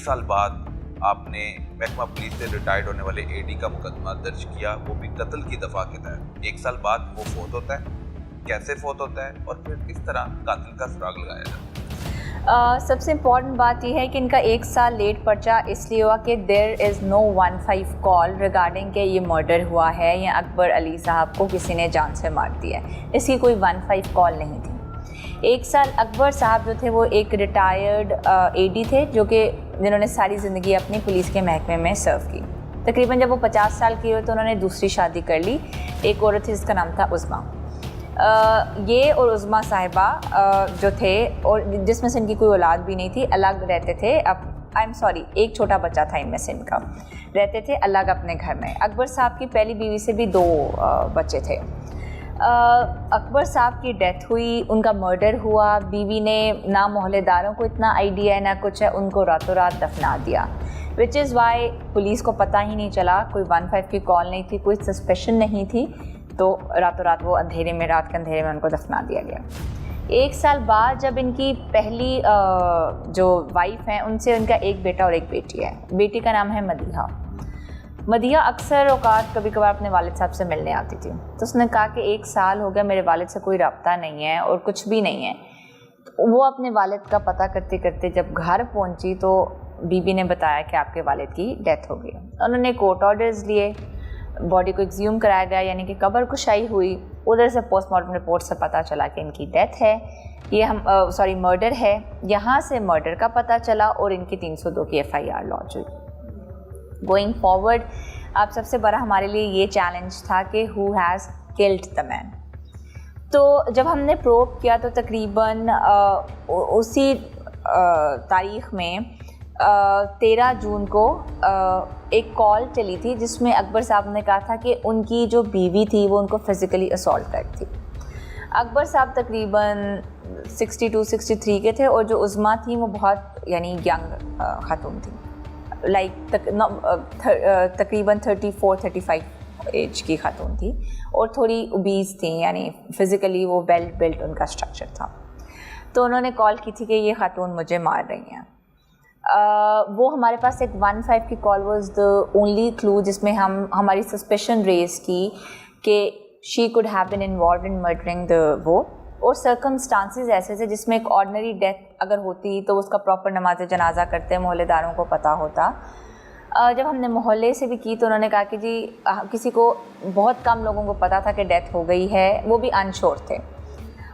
1 سال بعد آپ نے محکمہ پولیس سے ریٹائرڈ ہونے والے اے ڈی کا مقدمہ درج کیا, وہ بھی قتل کی دفعہ کے تحت. 1 سال بعد وہ فوت ہوتا ہے, کیسے فوت ہوتا ہے اور پھر کس طرح قاتل کا سراغ لگایا جاتا ہے؟ سب سے امپورٹنٹ بات یہ ہے کہ ان کا 1 سال لیٹ پرچہ اس لیے ہوا کہ دیر از نو 15 کال ریگارڈنگ کہ یہ مرڈر ہوا ہے یا اکبر علی صاحب کو کسی نے جان سے مار دیا ہے. اس کی کوئی 15 کال نہیں تھی. 1 سال اکبر صاحب جو تھے وہ ایک ریٹائرڈ اے ڈی تھے جنہوں نے ساری زندگی اپنی پولیس کے محکمے میں سرو کی. تقریباً جب وہ 50 سال کی ہوئے تو انہوں نے دوسری شادی کر لی. ایک عورت تھی جس کا نام تھا عظمیٰ. یہ اور عظمیٰ صاحبہ جو تھے اور جس میں سے ان کی کوئی اولاد بھی نہیں تھی, الگ رہتے تھے. ایک چھوٹا بچہ تھا ان میں سے, ان کا رہتے تھے الگ اپنے گھر میں. اکبر صاحب کی پہلی بیوی سے بھی 2 بچے تھے. اکبر صاحب کی ڈیتھ ہوئی, ان کا مرڈر ہوا. بیوی نے نہ محلے داروں کو اتنا آئیڈیا ہے نہ کچھ ہے, ان کو راتوں رات دفنا دیا, وچ از وائی پولیس کو پتہ ہی نہیں چلا. کوئی 15 کی کال نہیں تھی, کوئی سسپیشن نہیں تھی, تو راتوں رات وہ رات کے اندھیرے میں ان کو دفنا دیا گیا. 1 سال بعد جب ان کی پہلی جو وائف ہیں ان سے ان کا ایک بیٹا اور ایک بیٹی ہے. بیٹی کا نام ہے مدیحہ. مدیحہ اکثر اوقات کبھی کبھار اپنے والد صاحب سے ملنے آتی تھی. تو اس نے کہا کہ 1 سال ہو گیا میرے والد سے کوئی رابطہ نہیں ہے اور کچھ بھی نہیں ہے. وہ اپنے والد کا پتہ کرتے کرتے جب گھر پہنچی تو بی بی نے بتایا کہ آپ کے والد کی ڈیتھ ہو گئی. انہوں نے کورٹ آرڈرز لیے, باڈی کو ایکزیوم کرایا گیا, یعنی کہ قبر کشائی ہوئی. ادھر سے پوسٹ مارٹم رپورٹ سے پتہ چلا کہ ان کی ڈیتھ ہے, یہ مرڈر ہے. یہاں سے مرڈر کا پتہ چلا اور ان کی 302 کی FIR لانچ ہوئی. گوئنگ فارورڈ اب سب سے بڑا ہمارے لیے یہ چیلنج تھا کہ ہو ہیز کلڈ دا مین. تو جب ہم نے پروب کیا تو تقریباً اسی تاریخ میں 13 جون کو ایک کال چلی تھی جس میں اکبر صاحب نے کہا تھا کہ ان کی جو بیوی تھی وہ ان کو فزیکلی اسالٹ کرتی تھی. اکبر صاحب تقریباً 62-63 کے تھے اور جو عظمیٰ تھیں وہ بہت یعنی ینگ خاتون تھیں, تقریباً 34-35 ایج کی خاتون تھی اور تھوڑی اوبیز تھیں, یعنی فزیکلی وہ ویل بلٹ ان کا اسٹرکچر تھا. تو انہوں نے کال کی تھی کہ یہ خاتون مجھے مار رہی ہیں. وہ ہمارے پاس ایک 15 کی کال واز دا اونلی کلو جس میں ہماری سسپیشن ریز کی کہ she could have been involved in murdering the وہ, اور سرکمسٹانسز ایسے تھے جس میں ایک آرڈنری ڈیتھ اگر ہوتی تو اس کا پراپر نماز جنازہ کرتے, محلے داروں کو پتہ ہوتا. جب ہم نے محلے سے بھی کی تو انہوں نے کہا کہ جی کسی کو, بہت کم لوگوں کو پتہ تھا کہ ڈیتھ ہو گئی ہے, وہ بھی انشور تھے.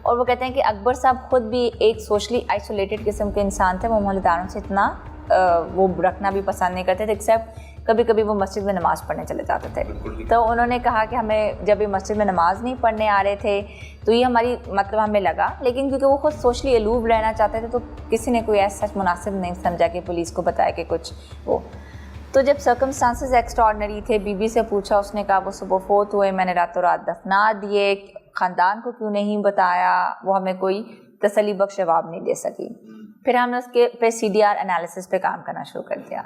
اور وہ کہتے ہیں کہ اکبر صاحب خود بھی ایک سوشلی آئسولیٹڈ قسم کے انسان تھے, وہ محلے داروں سے اتنا وہ رکھنا بھی پسند نہیں کرتے تھے, ایکسیپٹ کبھی کبھی وہ مسجد میں نماز پڑھنے چلے جاتے تھے. تو انہوں نے کہا کہ ہمیں جب یہ مسجد میں نماز نہیں پڑھنے آ رہے تھے تو یہ ہمیں لگا, لیکن کیونکہ وہ خود سوشلی الوو رہنا چاہتے تھے تو کسی نے کوئی ایسا سچ مناسب نہیں سمجھا کہ پولیس کو بتایا کہ کچھ وہ. تو جب سرکمسٹانسز ایکسٹراڈنری تھے, بی بی سے پوچھا, اس نے کہا وہ صبح فوت ہوئے, میں نے راتوں رات دفنا دیے, خاندان کو کیوں نہیں بتایا, وہ ہمیں کوئی تسلی بخش جواب نہیں دے سکی. پھر ہم نے اس کے پہ CDR انالیسس پہ کام کرنا شروع کر دیا.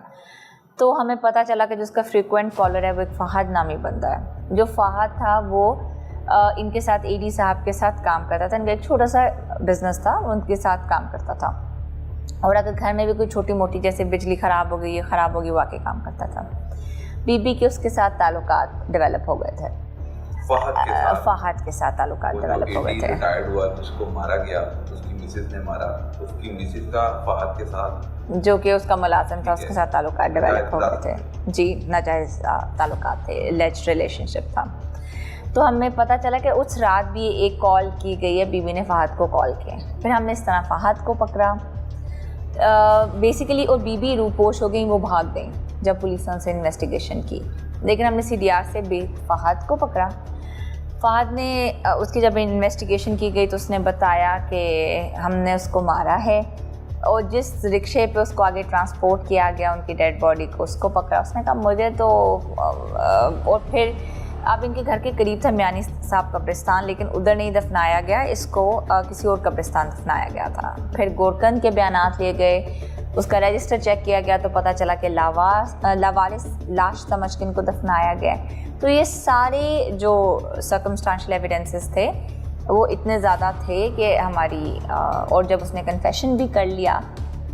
تو ہمیں پتہ چلا کہ جو اس کا فریکوینٹ کالر ہے وہ ایک فہد نامی بندہ ہے. جو فہد تھا وہ ان کے ساتھ AD صاحب کے ساتھ کام کرتا تھا. ان کا ایک چھوٹا سا بزنس تھا, ان کے ساتھ کام کرتا تھا, اور اگر گھر میں بھی کوئی چھوٹی موٹی جیسے بجلی خراب ہو گئی, یہ خراب ہوگی, وہ آ کے کام کرتا تھا. بی بی کے اس کے ساتھ تعلقات ڈیولپ ہو گئے تھے. فہد کے ساتھ تعلقات ڈیولپ ہو گئے تھے. ریٹائرڈ ہوا, جس کو مارا گیا, اس کی مسز نے مارا, اس کی مسز کا فہد کے ساتھ جو کہ اس کا ملازم تھا اس کے ساتھ تعلقات ڈیولپ ہو گئے تھے. جی, ناجائز تعلقات تھے, لیجڈ ریلیشن شپ تھا. تو ہمیں پتہ چلا کہ اس رات بھی ایک کال کی گئی ہے, بیوی نے فہد کو کال کیا. پھر ہم نے اس طرح فہد کو پکڑا بیسیکلی, اور بیوی روپوش ہو گئیں, وہ بھاگ گئیں جب پولیس نے ان سے انویسٹیگیشن کی. لیکن ہم نے CDR سے فہد کو پکڑا. فہد نے اس کی جب انویسٹیگیشن کی گئی تو اس نے بتایا کہ ہم نے اس کو مارا ہے, اور جس رکشے پہ اس کو آگے ٹرانسپورٹ کیا گیا ان کی ڈیڈ باڈی کو, اس کو پکڑا. اس نے کہا مجھے تو, اور پھر اب ان کے گھر کے قریب تھا میانی صاحب قبرستان, لیکن ادھر نہیں دفنایا گیا, اس کو کسی اور قبرستان دفنایا گیا تھا. پھر گورکند کے بیانات لیے گئے, اس کا رجسٹر چیک کیا گیا تو پتہ چلا کہ لاوارث لاش سمجھ کے ان کو دفنایا گیا. تو یہ سارے جو سرکمسٹانشل ایویڈنسز تھے وہ اتنے زیادہ تھے کہ ہماری, اور جب اس نے کنفیشن بھی کر لیا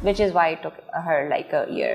which is why it took her like a year